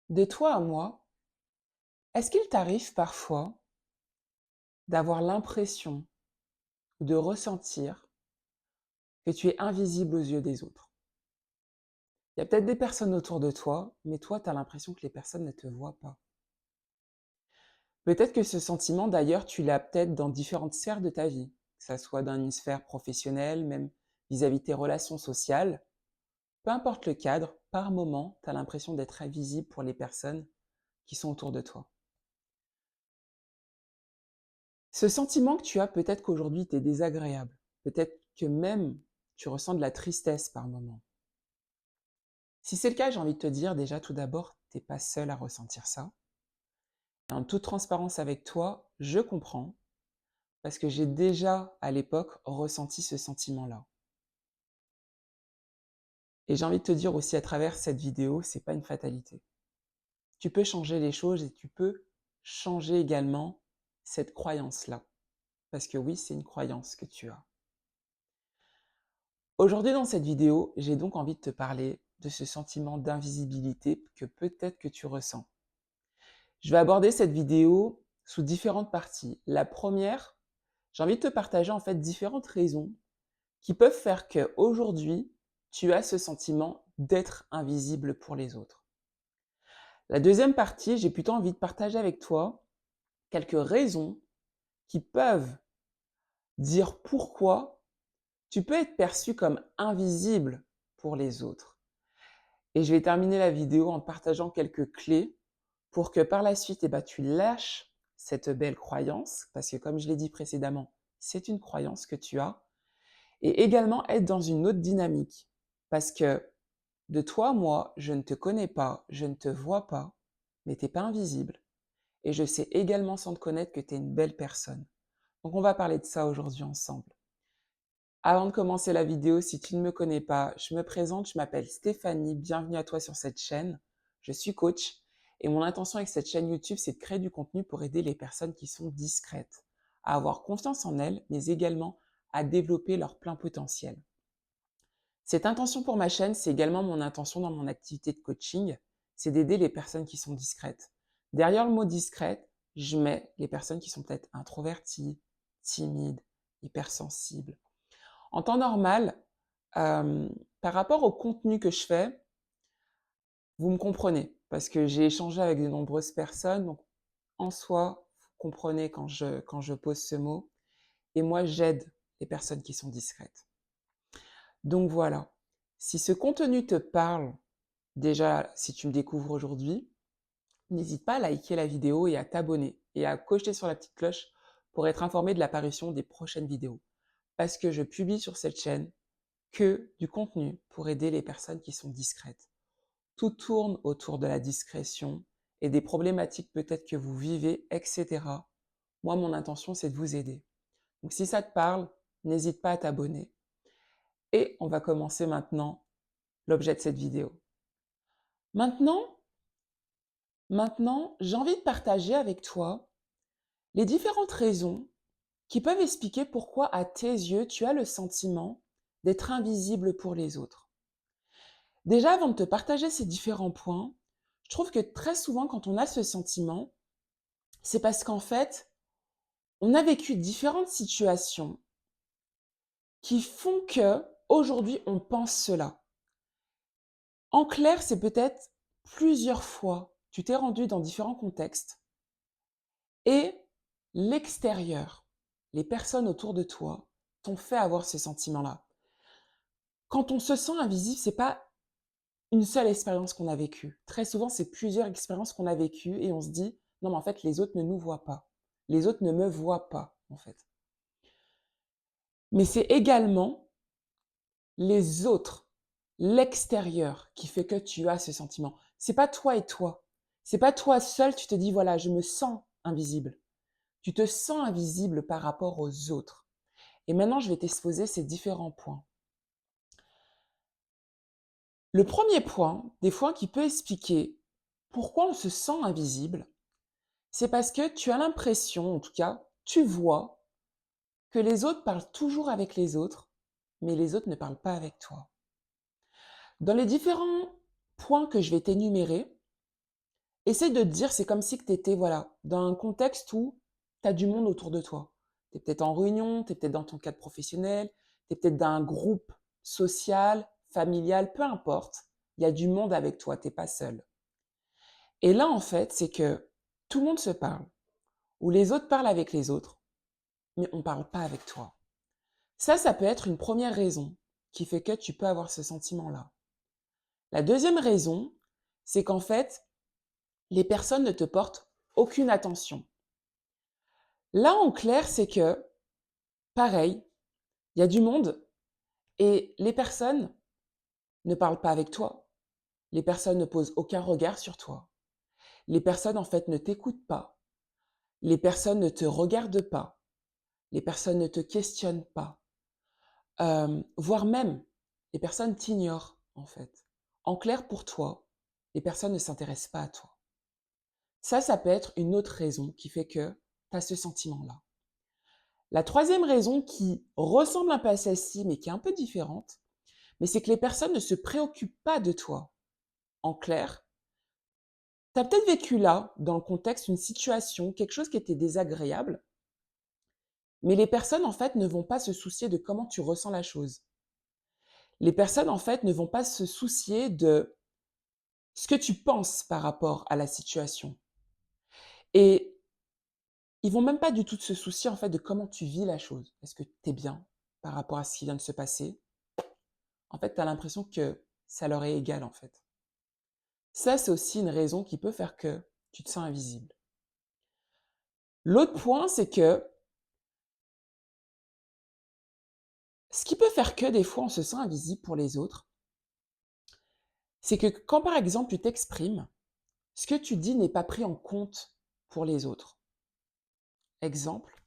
De toi à moi, est-ce qu'il t'arrive parfois d'avoir l'impression ou de ressentir que tu es invisible aux yeux des autres? Il y a peut-être des personnes autour de toi, mais toi, tu as l'impression que les personnes ne te voient pas. Peut-être que ce sentiment, d'ailleurs, tu l'as peut-être dans différentes sphères de ta vie, que ça soit dans une sphère professionnelle, même vis-à-vis de tes relations sociales. Peu importe le cadre, par moment, tu as l'impression d'être invisible pour les personnes qui sont autour de toi. Ce sentiment que tu as, peut-être qu'aujourd'hui t'est désagréable. Peut-être que même tu ressens de la tristesse par moment. Si c'est le cas, j'ai envie de te dire déjà tout d'abord, t'es pas seul à ressentir ça. En toute transparence avec toi, je comprends parce que j'ai déjà à l'époque ressenti ce sentiment-là. Et j'ai envie de te dire aussi à travers cette vidéo, c'est pas une fatalité. Tu peux changer les choses et tu peux changer également cette croyance-là. Parce que oui, c'est une croyance que tu as. Aujourd'hui, dans cette vidéo, j'ai donc envie de te parler de ce sentiment d'invisibilité que peut-être que tu ressens. Je vais aborder cette vidéo sous différentes parties. La première, j'ai envie de te partager en fait différentes raisons qui peuvent faire que aujourd'hui, tu as ce sentiment d'être invisible pour les autres. La deuxième partie, j'ai plutôt envie de partager avec toi quelques raisons qui peuvent dire pourquoi tu peux être perçu comme invisible pour les autres. Et je vais terminer la vidéo en partageant quelques clés pour que par la suite, tu lâches cette belle croyance, parce que comme je l'ai dit précédemment, c'est une croyance que tu as, et également être dans une autre dynamique. Parce que de toi, moi, je ne te connais pas, je ne te vois pas, mais tu n'es pas invisible. Et je sais également sans te connaître que tu es une belle personne. Donc on va parler de ça aujourd'hui ensemble. Avant de commencer la vidéo, si tu ne me connais pas, je me présente, je m'appelle Stéphanie, bienvenue à toi sur cette chaîne. Je suis coach et mon intention avec cette chaîne YouTube, c'est de créer du contenu pour aider les personnes qui sont discrètes, à avoir confiance en elles, mais également à développer leur plein potentiel. Cette intention pour ma chaîne, c'est également mon intention dans mon activité de coaching, c'est d'aider les personnes qui sont discrètes. Derrière le mot discrète, je mets les personnes qui sont peut-être introverties, timides, hypersensibles. En temps normal, par rapport au contenu que je fais, vous me comprenez parce que j'ai échangé avec de nombreuses personnes, donc en soi, vous comprenez quand je pose ce mot et moi j'aide les personnes qui sont discrètes. Donc voilà, si ce contenu te parle, déjà si tu me découvres aujourd'hui, n'hésite pas à liker la vidéo et à t'abonner et à cocher sur la petite cloche pour être informé de l'apparition des prochaines vidéos. Parce que je publie sur cette chaîne que du contenu pour aider les personnes qui sont discrètes. Tout tourne autour de la discrétion et des problématiques peut-être que vous vivez, etc. Moi, mon intention, c'est de vous aider. Donc si ça te parle, n'hésite pas à t'abonner. Et on va commencer maintenant l'objet de cette vidéo. Maintenant, j'ai envie de partager avec toi les différentes raisons qui peuvent expliquer pourquoi à tes yeux, tu as le sentiment d'être invisible pour les autres. Déjà, avant de te partager ces différents points, je trouve que très souvent, quand on a ce sentiment, c'est parce qu'en fait, on a vécu différentes situations qui font que aujourd'hui, on pense cela. En clair, c'est peut-être plusieurs fois, tu t'es rendu dans différents contextes et l'extérieur, les personnes autour de toi, t'ont fait avoir ce sentiment-là. Quand on se sent invisible, c'est pas une seule expérience qu'on a vécue. Très souvent, c'est plusieurs expériences qu'on a vécues et on se dit, non, mais en fait, les autres ne nous voient pas. Les autres ne me voient pas, en fait. Mais c'est également les autres, l'extérieur qui fait que tu as ce sentiment. C'est pas toi et toi. C'est pas toi seul, tu te dis, voilà, je me sens invisible. Tu te sens invisible par rapport aux autres. Et maintenant, je vais t'exposer ces différents points. Le premier point, des fois, qui peut expliquer pourquoi on se sent invisible, c'est parce que tu as l'impression, en tout cas, tu vois que les autres parlent toujours avec les autres, mais les autres ne parlent pas avec toi. Dans les différents points que je vais t'énumérer, essaye de te dire, c'est comme si tu étais voilà, dans un contexte où tu as du monde autour de toi. Tu es peut-être en réunion, tu es peut-être dans ton cadre professionnel, tu es peut-être dans un groupe social, familial, peu importe. Il y a du monde avec toi, tu n'es pas seul. Et là, en fait, c'est que tout le monde se parle, ou les autres parlent avec les autres, mais on ne parle pas avec toi. Ça peut être une première raison qui fait que tu peux avoir ce sentiment-là. La deuxième raison, c'est qu'en fait, les personnes ne te portent aucune attention. Là, en clair, c'est que, pareil, il y a du monde et les personnes ne parlent pas avec toi. Les personnes ne posent aucun regard sur toi. Les personnes, en fait, ne t'écoutent pas. Les personnes ne te regardent pas. Les personnes ne te questionnent pas. Voire même, les personnes t'ignorent, en fait. En clair, pour toi, les personnes ne s'intéressent pas à toi. Ça peut être une autre raison qui fait que tu as ce sentiment-là. La troisième raison qui ressemble un peu à celle-ci, mais qui est un peu différente, mais c'est que les personnes ne se préoccupent pas de toi. En clair, tu as peut-être vécu là, dans le contexte, une situation, quelque chose qui était désagréable, mais les personnes, en fait, ne vont pas se soucier de comment tu ressens la chose. Les personnes, en fait, ne vont pas se soucier de ce que tu penses par rapport à la situation. Et ils vont même pas du tout se soucier, en fait, de comment tu vis la chose. Est-ce que tu es bien par rapport à ce qui vient de se passer? En fait, tu as l'impression que ça leur est égal, en fait. Ça, c'est aussi une raison qui peut faire que tu te sens invisible. L'autre point, c'est que ce qui peut faire que des fois on se sent invisible pour les autres, c'est que quand par exemple tu t'exprimes, ce que tu dis n'est pas pris en compte pour les autres. Exemple,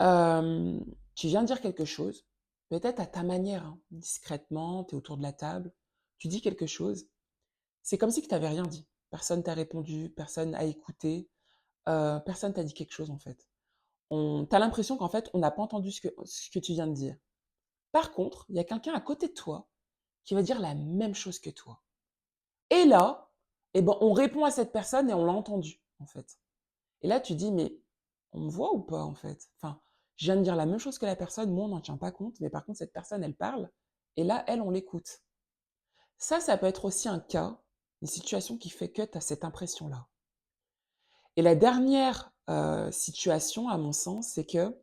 euh, tu viens de dire quelque chose, peut-être à ta manière, hein, discrètement, tu es autour de la table, tu dis quelque chose, c'est comme si tu n'avais rien dit. Personne t'a répondu, personne a écouté, personne t'a dit quelque chose en fait. T'as l'impression qu'en fait, on n'a pas entendu ce que tu viens de dire. Par contre, il y a quelqu'un à côté de toi qui va dire la même chose que toi. Et là, eh ben, on répond à cette personne et on l'a entendu, en fait. Et là, tu dis, mais on me voit ou pas, en fait? Enfin, je viens de dire la même chose que la personne, moi, on n'en tient pas compte, mais par contre, cette personne, elle parle, et là, elle, on l'écoute. Ça peut être aussi un cas, une situation qui fait que tu as cette impression-là. Et la dernière situation, à mon sens, c'est que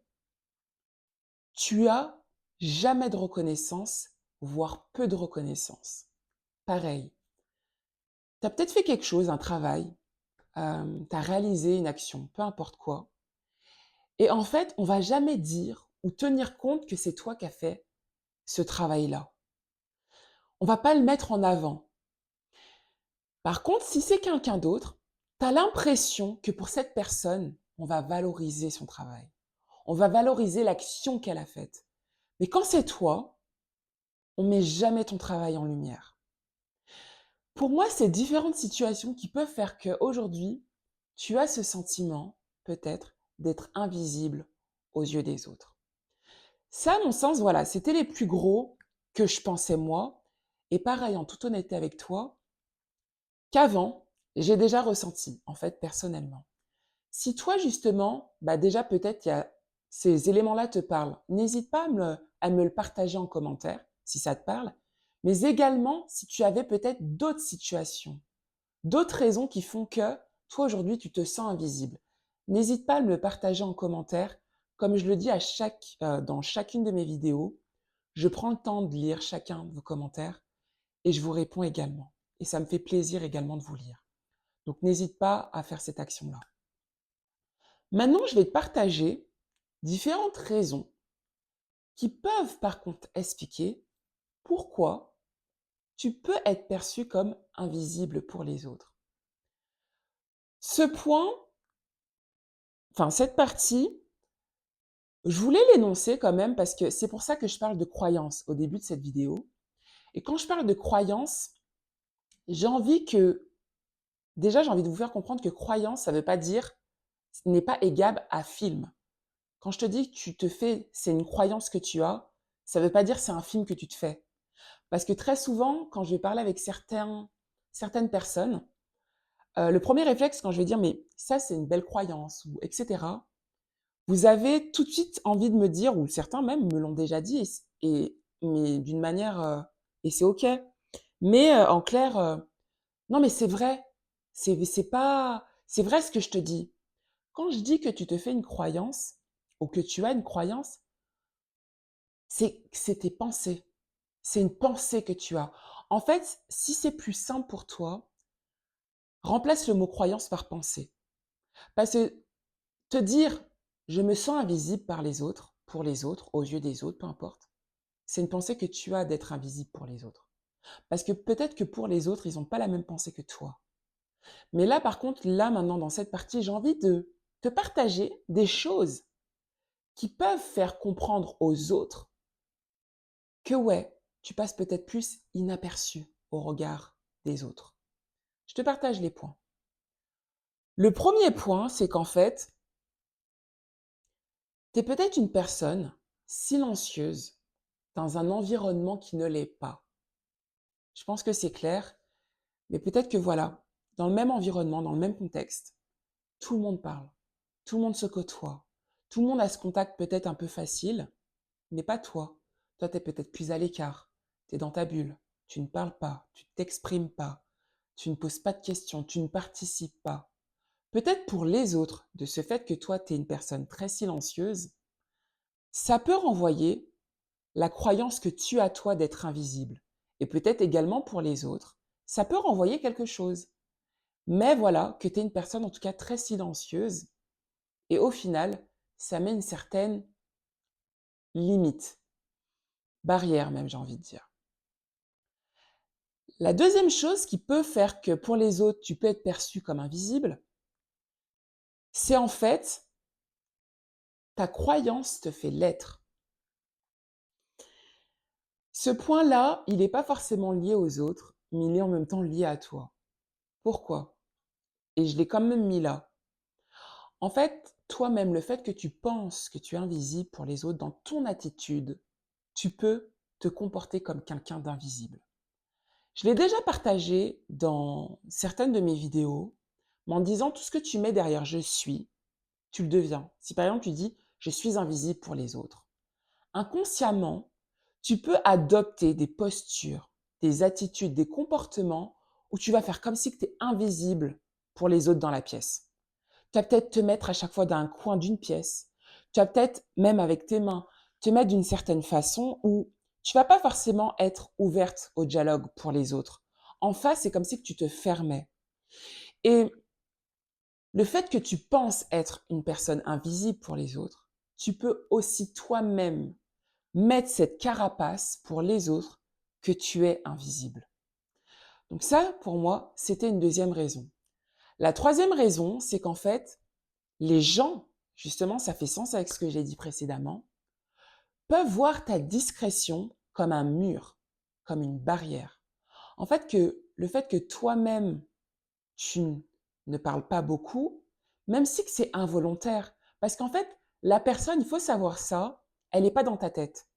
tu as jamais de reconnaissance, voire peu de reconnaissance. Pareil, tu as peut-être fait quelque chose, un travail, tu as réalisé une action, peu importe quoi. Et en fait, on va jamais dire ou tenir compte que c'est toi qui as fait ce travail-là. On va pas le mettre en avant. Par contre, si c'est quelqu'un d'autre, tu as l'impression que pour cette personne, on va valoriser son travail. On va valoriser l'action qu'elle a faite. Mais quand c'est toi, on met jamais ton travail en lumière. Pour moi, c'est différentes situations qui peuvent faire qu'aujourd'hui, tu as ce sentiment, peut-être, d'être invisible aux yeux des autres. Ça, à mon sens, voilà, c'était les plus gros que je pensais moi. Et pareil, en toute honnêteté avec toi, qu'avant, j'ai déjà ressenti, en fait, personnellement. Si toi, justement, bah déjà, peut-être, ces éléments-là te parlent, n'hésite pas à me le partager en commentaire, si ça te parle, mais également si tu avais peut-être d'autres situations, d'autres raisons qui font que toi, aujourd'hui, tu te sens invisible. N'hésite pas à me le partager en commentaire. Comme je le dis dans chacune de mes vidéos, je prends le temps de lire chacun de vos commentaires et je vous réponds également. Et ça me fait plaisir également de vous lire. Donc n'hésite pas à faire cette action-là. Maintenant, je vais te partager différentes raisons qui peuvent par contre expliquer pourquoi tu peux être perçu comme invisible pour les autres. Ce point, enfin cette partie, je voulais l'énoncer quand même parce que c'est pour ça que je parle de croyance au début de cette vidéo. Et quand je parle de croyance, j'ai envie de vous faire comprendre que croyance, ça ne veut pas dire, n'est pas égal à film. Quand je te dis que c'est une croyance que tu as, ça ne veut pas dire c'est un film que tu te fais. Parce que très souvent, quand je vais parler avec certaines personnes, le premier réflexe quand je vais dire: «Mais ça, c'est une belle croyance» ou et cetera, vous avez tout de suite envie de me dire ou certains même me l'ont déjà dit mais d'une manière, et c'est OK. Mais, en clair, «Non mais c'est vrai, c'est vrai ce que je te dis». Quand je dis que tu te fais une croyance ou que tu as une croyance, c'est tes pensées. C'est une pensée que tu as. En fait, si c'est plus simple pour toi, remplace le mot croyance par pensée. Parce que te dire: «Je me sens invisible par les autres, pour les autres, aux yeux des autres», peu importe, c'est une pensée que tu as d'être invisible pour les autres. Parce que peut-être que pour les autres, ils n'ont pas la même pensée que toi. Mais là, par contre, là, maintenant, dans cette partie, j'ai envie de te partager des choses qui peuvent faire comprendre aux autres que ouais, tu passes peut-être plus inaperçu au regard des autres. Je te partage les points. Le premier point, c'est qu'en fait, tu es peut-être une personne silencieuse dans un environnement qui ne l'est pas. Je pense que c'est clair, mais peut-être que voilà, dans le même environnement, dans le même contexte, tout le monde parle, tout le monde se côtoie, tout le monde a ce contact peut-être un peu facile, mais pas toi. Toi, tu es peut-être plus à l'écart, tu es dans ta bulle, tu ne parles pas, tu t'exprimes pas, tu ne poses pas de questions, tu ne participes pas. Peut-être pour les autres, de ce fait que toi, tu es une personne très silencieuse, ça peut renvoyer la croyance que tu as toi d'être invisible. Et peut-être également pour les autres, ça peut renvoyer quelque chose. Mais voilà, que tu es une personne en tout cas très silencieuse. Et au final, ça met une certaine limite, barrière même, j'ai envie de dire. La deuxième chose qui peut faire que pour les autres, tu peux être perçu comme invisible, c'est en fait ta croyance te fait l'être. Ce point-là, il n'est pas forcément lié aux autres, mais il est en même temps lié à toi. Pourquoi? Et je l'ai quand même mis là. En fait, toi-même, le fait que tu penses que tu es invisible pour les autres dans ton attitude, tu peux te comporter comme quelqu'un d'invisible. Je l'ai déjà partagé dans certaines de mes vidéos, mais en disant tout ce que tu mets derrière je suis, tu le deviens. Si par exemple tu dis je suis invisible pour les autres, inconsciemment, tu peux adopter des postures, des attitudes, des comportements où tu vas faire comme si tu es invisible pour les autres dans la pièce. Tu vas peut-être te mettre à chaque fois dans un coin d'une pièce. Tu vas peut-être, même avec tes mains, te mettre d'une certaine façon où tu vas pas forcément être ouverte au dialogue pour les autres. En face, c'est comme si tu te fermais. Et le fait que tu penses être une personne invisible pour les autres, tu peux aussi toi-même mettre cette carapace pour les autres que tu es invisible. Donc ça, pour moi, c'était une deuxième raison. La troisième raison, c'est qu'en fait, les gens, justement, ça fait sens avec ce que j'ai dit précédemment, peuvent voir ta discrétion comme un mur, comme une barrière. En fait, que le fait que toi-même, tu ne parles pas beaucoup, même si que c'est involontaire, parce qu'en fait, la personne, il faut savoir ça, elle n'est pas dans ta tête.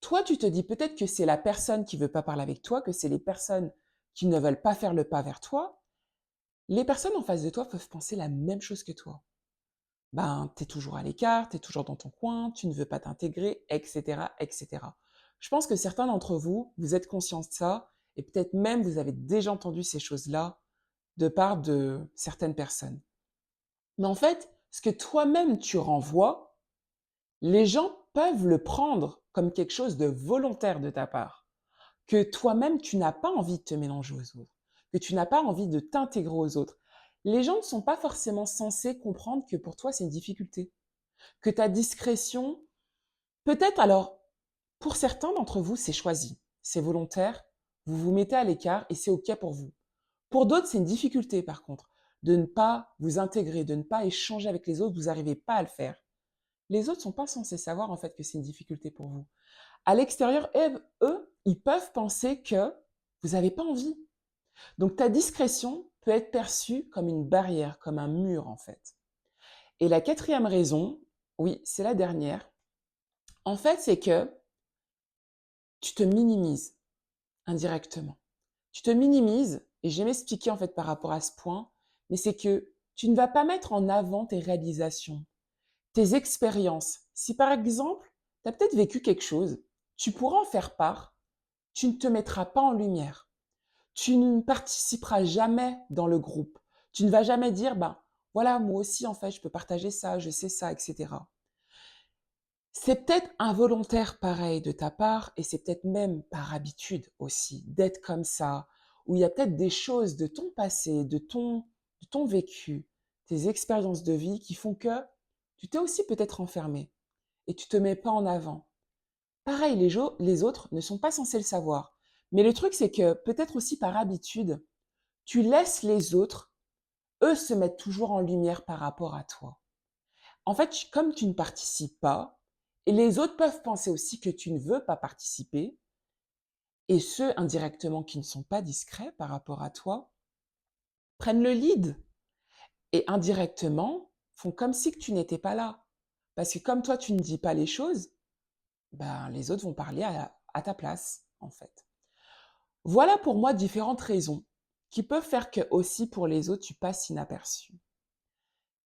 Toi, tu te dis peut-être que c'est la personne qui veut pas parler avec toi, que c'est les personnes qui ne veulent pas faire le pas vers toi. Les personnes en face de toi peuvent penser la même chose que toi. Ben, tu es toujours à l'écart, tu es toujours dans ton coin, tu ne veux pas t'intégrer, etc., etc. Je pense que certains d'entre vous, vous êtes conscients de ça, et peut-être même vous avez déjà entendu ces choses-là de part de certaines personnes. Mais en fait, ce que toi-même tu renvoies, les gens peuvent le prendre comme quelque chose de volontaire de ta part, que toi-même tu n'as pas envie de te mélanger aux autres, que tu n'as pas envie de t'intégrer aux autres. Les gens ne sont pas forcément censés comprendre que pour toi c'est une difficulté, que ta discrétion, peut-être alors, pour certains d'entre vous c'est choisi, c'est volontaire, vous vous mettez à l'écart et c'est OK pour vous. Pour d'autres c'est une difficulté par contre, de ne pas vous intégrer, de ne pas échanger avec les autres, vous n'arrivez pas à le faire. Les autres ne sont pas censés savoir en fait que c'est une difficulté pour vous. À l'extérieur, eux, ils peuvent penser que vous n'avez pas envie. Donc ta discrétion peut être perçue comme une barrière, comme un mur en fait. Et la quatrième raison, oui, c'est la dernière, en fait, c'est que tu te minimises indirectement. Tu te minimises, et je vais m'expliquer en fait par rapport à ce point, mais c'est que tu ne vas pas mettre en avant tes réalisations, tes expériences. Si par exemple, tu as peut-être vécu quelque chose, tu pourras en faire part, tu ne te mettras pas en lumière. Tu ne participeras jamais dans le groupe. Tu ne vas jamais dire, ben voilà, moi aussi en fait, je peux partager ça, je sais ça, etc. C'est peut-être involontaire pareil de ta part et c'est peut-être même par habitude aussi d'être comme ça, où il y a peut-être des choses de ton passé, de ton vécu, tes expériences de vie qui font que tu t'es aussi peut-être enfermé et tu te mets pas en avant. Pareil, les autres ne sont pas censés le savoir. Mais le truc, c'est que peut-être aussi par habitude, tu laisses les autres, eux, se mettre toujours en lumière par rapport à toi. En fait, comme tu ne participes pas, et les autres peuvent penser aussi que tu ne veux pas participer, et ceux indirectement qui ne sont pas discrets par rapport à toi, prennent le lead et indirectement font comme si que tu n'étais pas là. Parce que comme toi, tu ne dis pas les choses, ben, les autres vont parler à ta place, en fait. Voilà pour moi différentes raisons qui peuvent faire que aussi pour les autres, tu passes inaperçu.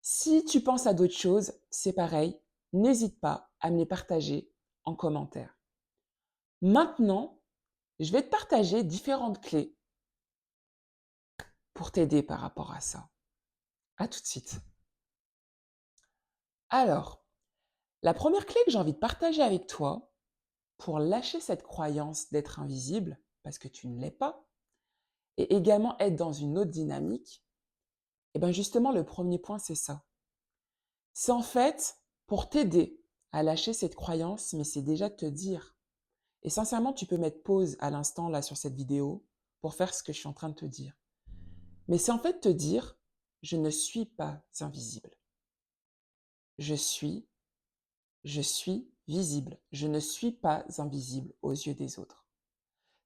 Si tu penses à d'autres choses, c'est pareil, n'hésite pas à me les partager en commentaire. Maintenant, je vais te partager différentes clés pour t'aider par rapport à ça. À tout de suite. Alors, la première clé que j'ai envie de partager avec toi pour lâcher cette croyance d'être invisible, parce que tu ne l'es pas, et également être dans une autre dynamique, et bien justement le premier point c'est ça. C'est en fait pour t'aider à lâcher cette croyance, mais c'est déjà de te dire. Et sincèrement, tu peux mettre pause à l'instant là sur cette vidéo pour faire ce que je suis en train de te dire. Mais c'est en fait te dire, je ne suis pas invisible. Je suis, je suis visible. Je ne suis pas invisible aux yeux des autres.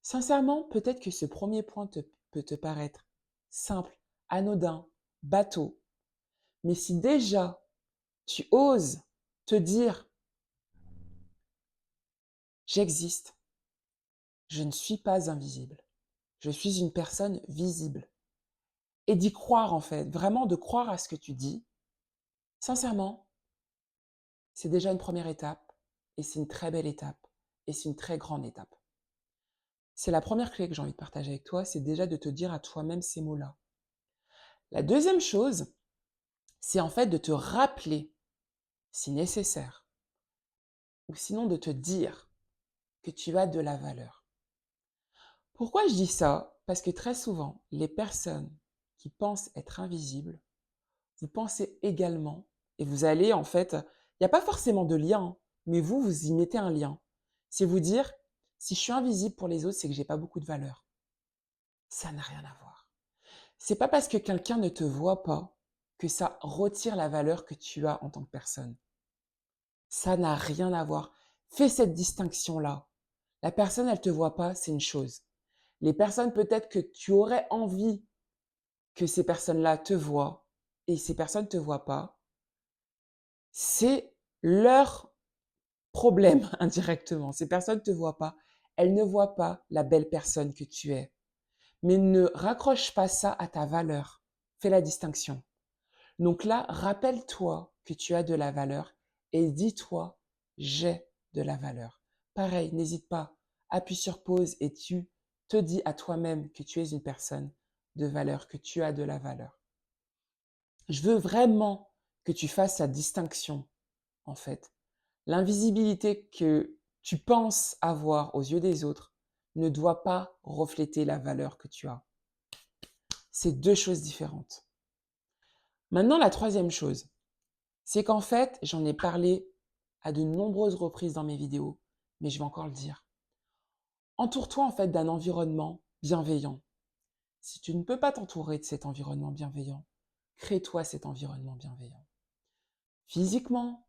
Sincèrement, peut-être que ce premier point peut te paraître simple, anodin, bateau. Mais si déjà tu oses te dire, j'existe, je ne suis pas invisible, je suis une personne visible, et d'y croire en fait, vraiment de croire à ce que tu dis, sincèrement, c'est déjà une première étape, et c'est une très belle étape, et c'est une très grande étape. C'est la première clé que j'ai envie de partager avec toi, c'est déjà de te dire à toi-même ces mots-là. La deuxième chose, c'est en fait de te rappeler, si nécessaire, ou sinon de te dire que tu as de la valeur. Pourquoi je dis ça? Parce que très souvent, les personnes qui pensent être invisibles, vous pensez également, et vous allez en fait, il n'y a pas forcément de lien, hein, mais vous y mettez un lien. C'est vous dire, si je suis invisible pour les autres, c'est que j'ai pas beaucoup de valeur. Ça n'a rien à voir. C'est pas parce que quelqu'un ne te voit pas que ça retire la valeur que tu as en tant que personne. Ça n'a rien à voir. Fais cette distinction-là. La personne, elle te voit pas, c'est une chose. Les personnes, peut-être que tu aurais envie que ces personnes-là te voient et ces personnes ne te voient pas, c'est leur problème indirectement. Ces personnes ne te voient pas. Elles ne voient pas la belle personne que tu es. Mais ne raccroche pas ça à ta valeur. Fais la distinction. Donc là, rappelle-toi que tu as de la valeur et dis-toi, j'ai de la valeur. Pareil, n'hésite pas, appuie sur pause et tu te dis à toi-même que tu es une personne de valeur, que tu as de la valeur. Je veux vraiment que tu fasses cette distinction, en fait. L'invisibilité que tu penses avoir aux yeux des autres ne doit pas refléter la valeur que tu as. C'est deux choses différentes. Maintenant, la troisième chose, c'est qu'en fait, j'en ai parlé à de nombreuses reprises dans mes vidéos, mais je vais encore le dire. Entoure-toi en fait d'un environnement bienveillant. Si tu ne peux pas t'entourer de cet environnement bienveillant, crée-toi cet environnement bienveillant. Physiquement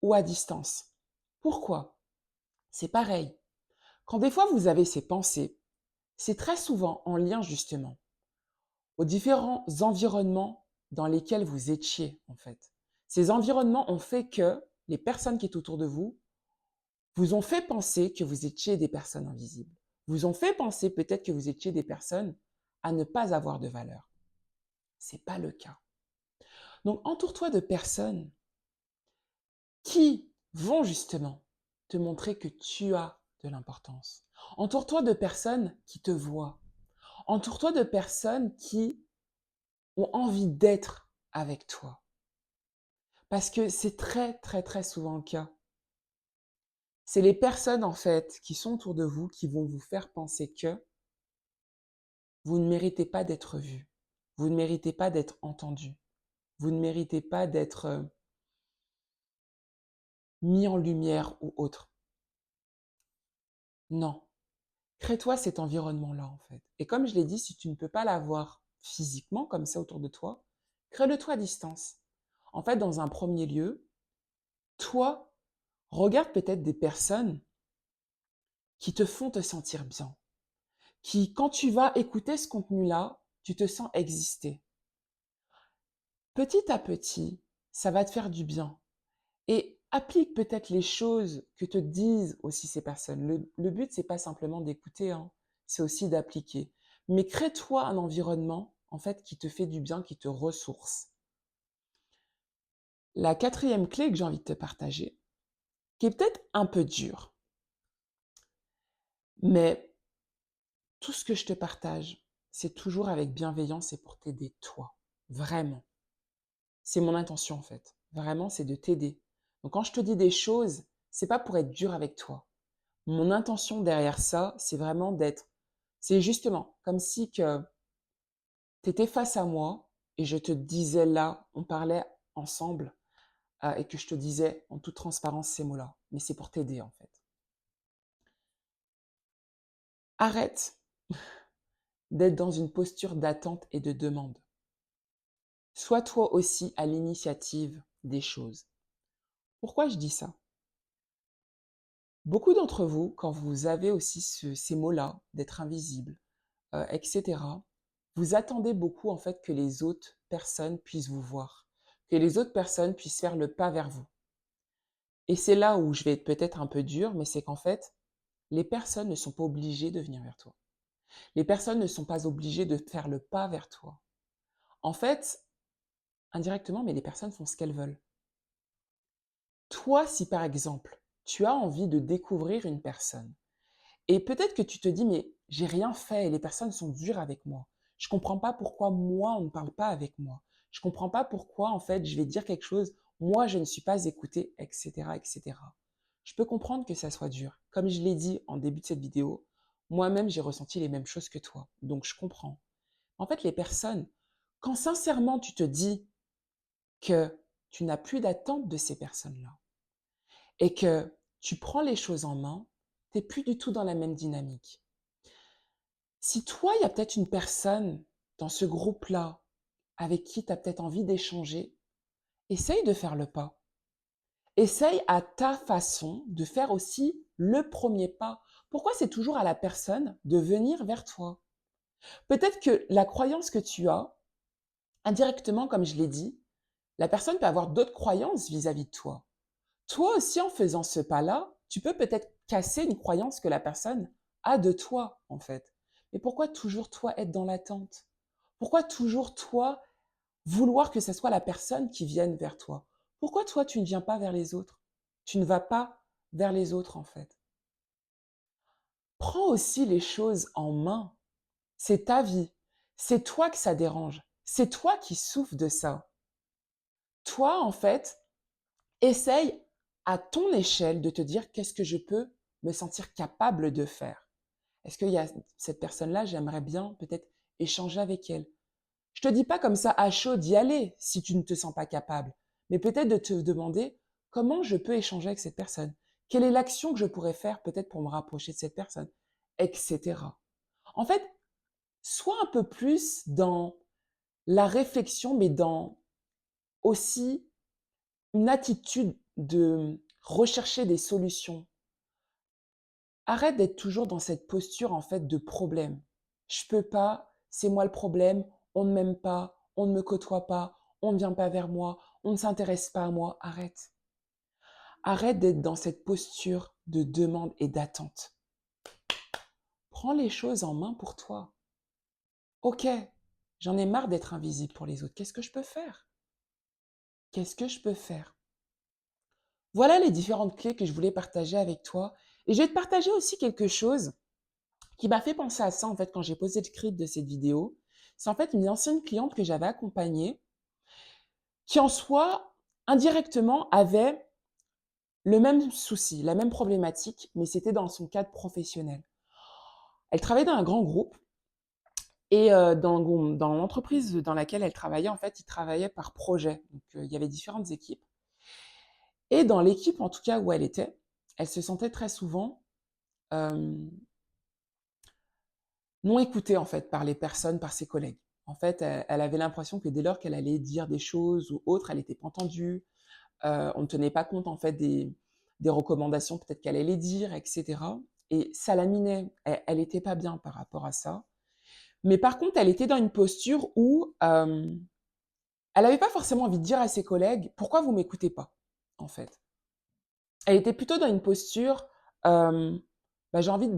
ou à distance. Pourquoi? C'est pareil. Quand des fois vous avez ces pensées, c'est très souvent en lien justement aux différents environnements dans lesquels vous étiez en fait. Ces environnements ont fait que les personnes qui étaient autour de vous vous ont fait penser que vous étiez des personnes invisibles. Vous ont fait penser peut-être que vous étiez des personnes à ne pas avoir de valeur. c'est pas le cas. Donc, entoure-toi de personnes qui vont justement te montrer que tu as de l'importance. Entoure-toi de personnes qui te voient. Entoure-toi de personnes qui ont envie d'être avec toi. Parce que c'est très, très, très souvent le cas. C'est les personnes, en fait, qui sont autour de vous qui vont vous faire penser que vous ne méritez pas d'être vu. Vous ne méritez pas d'être entendu. Vous ne méritez pas d'être mis en lumière ou autre. Non. Crée-toi cet environnement-là, en fait. Et comme je l'ai dit, si tu ne peux pas l'avoir physiquement, comme ça, autour de toi, crée-le toi à distance. En fait, dans un premier lieu, toi, regarde peut-être des personnes qui te font te sentir bien, qui, quand tu vas écouter ce contenu-là, tu te sens exister. Petit à petit, ça va te faire du bien. Et applique peut-être les choses que te disent aussi ces personnes. Le but, c'est pas simplement d'écouter, hein, c'est aussi d'appliquer. Mais crée-toi un environnement, en fait, qui te fait du bien, qui te ressource. La quatrième clé que j'ai envie de te partager, qui est peut-être un peu dure, mais tout ce que je te partage, c'est toujours avec bienveillance et pour t'aider toi. Vraiment. C'est mon intention, en fait. Vraiment, c'est de t'aider. Donc, quand je te dis des choses, c'est pas pour être dur avec toi. Mon intention derrière ça, c'est vraiment c'est justement comme si que tu étais face à moi et je te disais là, on parlait ensemble et que je te disais en toute transparence ces mots-là. Mais c'est pour t'aider en fait. Arrête d'être dans une posture d'attente et de demande. Sois toi aussi à l'initiative des choses. Pourquoi je dis ça? Beaucoup d'entre vous, quand vous avez aussi ces mots-là, d'être invisible, etc., vous attendez beaucoup en fait que les autres personnes puissent vous voir, que les autres personnes puissent faire le pas vers vous. Et c'est là où je vais être peut-être un peu dur, mais c'est qu'en fait, les personnes ne sont pas obligées de venir vers toi. Les personnes ne sont pas obligées de faire le pas vers toi. En fait, indirectement, mais les personnes font ce qu'elles veulent. Toi, si par exemple, tu as envie de découvrir une personne, et peut-être que tu te dis, mais j'ai rien fait et les personnes sont dures avec moi. Je comprends pas pourquoi moi, on ne parle pas avec moi. Je comprends pas pourquoi, en fait, je vais dire quelque chose, moi, je ne suis pas écoutée, etc., etc. Je peux comprendre que ça soit dur. Comme je l'ai dit en début de cette vidéo, moi-même, j'ai ressenti les mêmes choses que toi. Donc, je comprends. En fait, les personnes, quand sincèrement tu te dis que tu n'as plus d'attente de ces personnes-là et que tu prends les choses en main, tu n'es plus du tout dans la même dynamique. Si toi, il y a peut-être une personne dans ce groupe-là avec qui tu as peut-être envie d'échanger, essaye de faire le pas. Essaye à ta façon de faire aussi le premier pas. Pourquoi c'est toujours à la personne de venir vers toi? Peut-être que la croyance que tu as, indirectement, comme je l'ai dit, la personne peut avoir d'autres croyances vis-à-vis de toi. Toi aussi, en faisant ce pas-là, tu peux peut-être casser une croyance que la personne a de toi, en fait. Mais pourquoi toujours toi être dans l'attente? Pourquoi toujours toi vouloir que ce soit la personne qui vienne vers toi? Pourquoi toi tu ne viens pas vers les autres? Tu ne vas pas vers les autres, en fait. Prends aussi les choses en main. C'est ta vie. C'est toi que ça dérange. C'est toi qui souffres de ça. Toi, en fait, essaye à ton échelle de te dire qu'est-ce que je peux me sentir capable de faire. Est-ce qu'il y a cette personne-là, j'aimerais bien peut-être échanger avec elle. Je te dis pas comme ça à chaud d'y aller si tu ne te sens pas capable, mais peut-être de te demander comment je peux échanger avec cette personne. Quelle est l'action que je pourrais faire peut-être pour me rapprocher de cette personne, etc. En fait, sois un peu plus dans la réflexion, mais dans aussi une attitude de rechercher des solutions. Arrête d'être toujours dans cette posture en fait de problème. Je peux pas, c'est moi le problème, on ne m'aime pas, on ne me côtoie pas, on ne vient pas vers moi, on ne s'intéresse pas à moi. Arrête. Arrête d'être dans cette posture de demande et d'attente. Prends les choses en main pour toi. Ok, J'en ai marre d'être invisible pour les autres. Qu'est-ce que je peux faire? Qu'est-ce que je peux faire? Voilà les différentes clés que je voulais partager avec toi. Et je vais te partager aussi quelque chose qui m'a fait penser à ça, en fait, quand j'ai posé le script de cette vidéo. C'est en fait une ancienne cliente que j'avais accompagnée qui, en soi, indirectement, avait le même souci, la même problématique, mais c'était dans son cadre professionnel. Elle travaillait dans un grand groupe et dans l'entreprise dans laquelle elle travaillait, en fait, ils travaillaient par projet. Donc, il y avait différentes équipes. Et dans l'équipe, en tout cas, où elle était, elle se sentait très souvent non écoutée, en fait, par les personnes, par ses collègues. En fait, elle avait l'impression que dès lors qu'elle allait dire des choses ou autres, elle n'était pas entendue. On ne tenait pas compte, en fait, des recommandations peut-être qu'elle allait dire, etc. Et ça la minait. Elle était pas bien par rapport à ça. Mais par contre, elle était dans une posture où elle n'avait pas forcément envie de dire à ses collègues pourquoi vous m'écoutez pas, en fait. Elle était plutôt dans une posture, bah, j'ai envie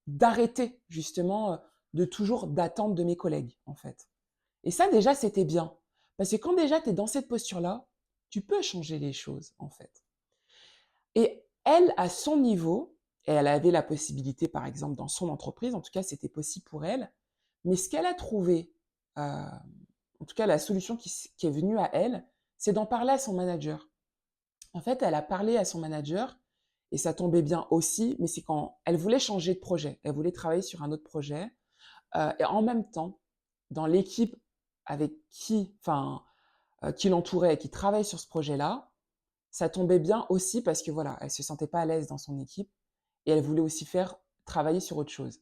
d'arrêter justement de toujours d'attendre de mes collègues, en fait. Et ça déjà, c'était bien. Parce que quand déjà tu es dans cette posture-là, tu peux changer les choses, en fait. Et elle, à son niveau, et elle avait la possibilité, par exemple, dans son entreprise, en tout cas, c'était possible pour elle, mais ce qu'elle a trouvé, en tout cas, la solution qui est venue à elle, c'est d'en parler à son manager. En fait, elle a parlé à son manager et ça tombait bien aussi, mais c'est quand elle voulait changer de projet. Elle voulait travailler sur un autre projet. Et en même temps, dans l'équipe avec qui l'entourait et qui travaille sur ce projet-là, ça tombait bien aussi parce que voilà, elle se sentait pas à l'aise dans son équipe et elle voulait aussi faire travailler sur autre chose.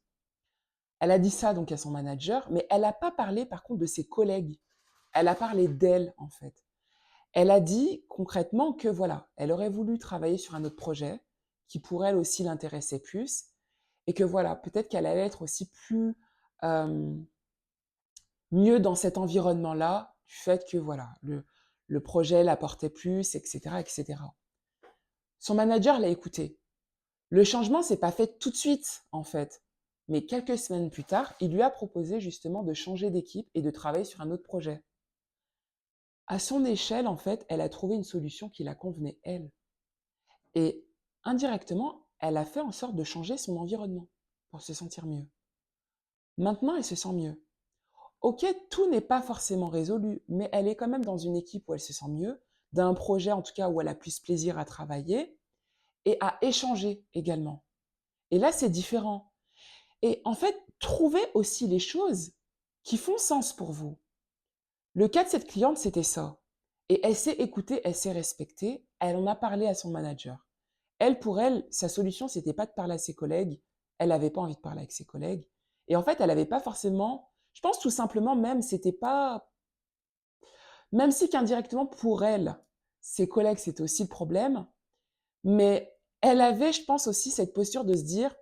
Elle a dit ça donc à son manager, mais elle n'a pas parlé par contre de ses collègues. Elle a parlé d'elle en fait. Elle a dit concrètement que voilà, elle aurait voulu travailler sur un autre projet qui pour elle aussi l'intéressait plus et que voilà, peut-être qu'elle allait être aussi plus mieux dans cet environnement-là du fait que voilà, le projet l'apportait plus, etc., etc. Son manager l'a écouté. Le changement s'est pas fait tout de suite en fait, mais quelques semaines plus tard, il lui a proposé justement de changer d'équipe et de travailler sur un autre projet. À son échelle, en fait, elle a trouvé une solution qui la convenait elle. Et indirectement, elle a fait en sorte de changer son environnement pour se sentir mieux. Maintenant, elle se sent mieux. Ok, tout n'est pas forcément résolu, mais elle est quand même dans une équipe où elle se sent mieux, d'un projet en tout cas où elle a plus plaisir à travailler et à échanger également. Et là, c'est différent. Et en fait, trouvez aussi les choses qui font sens pour vous. Le cas de cette cliente, c'était ça. Et elle s'est écoutée, elle s'est respectée, elle en a parlé à son manager. Elle, pour elle, sa solution, c'était pas de parler à ses collègues. Elle n'avait pas envie de parler avec ses collègues. Et en fait, elle n'avait pas forcément, je pense tout simplement même, c'était pas, même si qu'indirectement pour elle, ses collègues, c'était aussi le problème, mais elle avait, je pense aussi cette posture de se dire,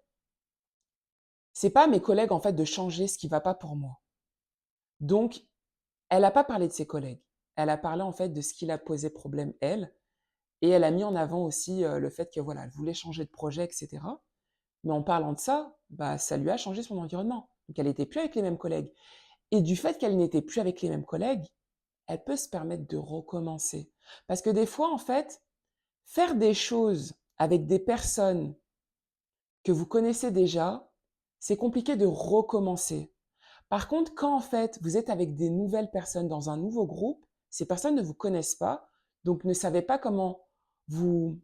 c'est pas à mes collègues en fait de changer ce qui va pas pour moi. Donc, elle n'a pas parlé de ses collègues. Elle a parlé en fait de ce qui la posait problème elle, et elle a mis en avant aussi le fait que voilà, elle voulait changer de projet, etc. Mais en parlant de ça, bah, ça lui a changé son environnement. Donc elle n'était plus avec les mêmes collègues. Et du fait qu'elle n'était plus avec les mêmes collègues, elle peut se permettre de recommencer. Parce que des fois, en fait, faire des choses avec des personnes que vous connaissez déjà, c'est compliqué de recommencer. Par contre, quand en fait vous êtes avec des nouvelles personnes dans un nouveau groupe, ces personnes ne vous connaissent pas, donc ne savaient pas comment vous,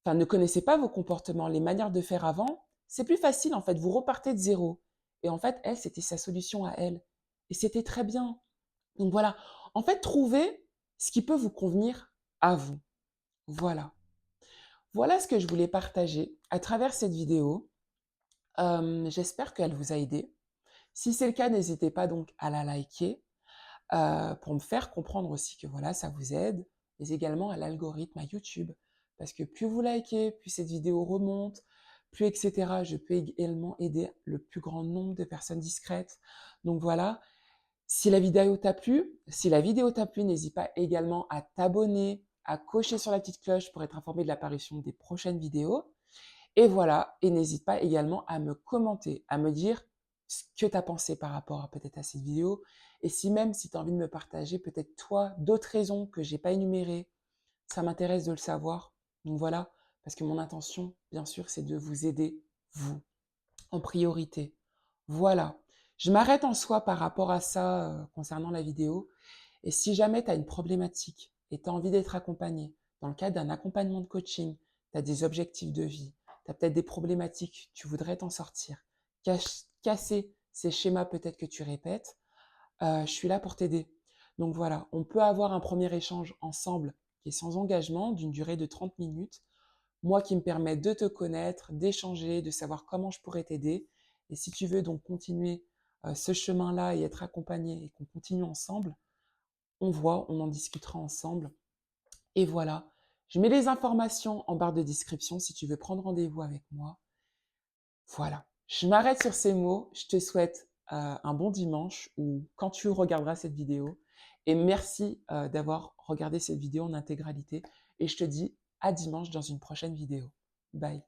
enfin ne connaissaient pas vos comportements, les manières de faire avant, c'est plus facile en fait, vous repartez de zéro. Et en fait, elle, c'était sa solution à elle. Et c'était très bien. Donc voilà, en fait, trouvez ce qui peut vous convenir à vous. Voilà. Voilà ce que je voulais partager à travers cette vidéo. J'espère qu'elle vous a aidé. Si c'est le cas, n'hésitez pas donc à la liker pour me faire comprendre aussi que voilà, ça vous aide, mais également à l'algorithme à YouTube. Parce que plus vous likez, plus cette vidéo remonte, plus etc. Je peux également aider le plus grand nombre de personnes discrètes. Donc voilà, si la vidéo t'a plu, n'hésite pas également à t'abonner, à cocher sur la petite cloche pour être informé de l'apparition des prochaines vidéos. Et voilà, et n'hésite pas également à me commenter, à me dire ce que tu as pensé par rapport à peut-être à cette vidéo Et si même si tu as envie de me partager peut-être toi d'autres raisons que j'ai pas énumérées, ça m'intéresse de le savoir. Donc voilà, parce que mon intention, bien sûr, c'est de vous aider, vous, en priorité. Voilà. Je m'arrête en soi par rapport à ça concernant la vidéo. Et si jamais tu as une problématique et tu as envie d'être accompagné, dans le cadre d'un accompagnement de coaching, tu as des objectifs de vie, tu as peut-être des problématiques, tu voudrais t'en sortir, casser ces schémas peut-être que tu répètes, je suis là pour t'aider. Donc voilà, on peut avoir un premier échange ensemble qui est sans engagement, d'une durée de 30 minutes, moi qui me permet de te connaître, d'échanger, de savoir comment je pourrais t'aider. Et si tu veux donc continuer ce chemin-là et être accompagné et qu'on continue ensemble, on voit, on en discutera ensemble. Et voilà, je mets les informations en barre de description si tu veux prendre rendez-vous avec moi. Voilà, je m'arrête sur ces mots. Je te souhaite un bon dimanche ou quand tu regarderas cette vidéo. Et merci d'avoir regardé cette vidéo en intégralité. Et je te dis à dimanche dans une prochaine vidéo. Bye.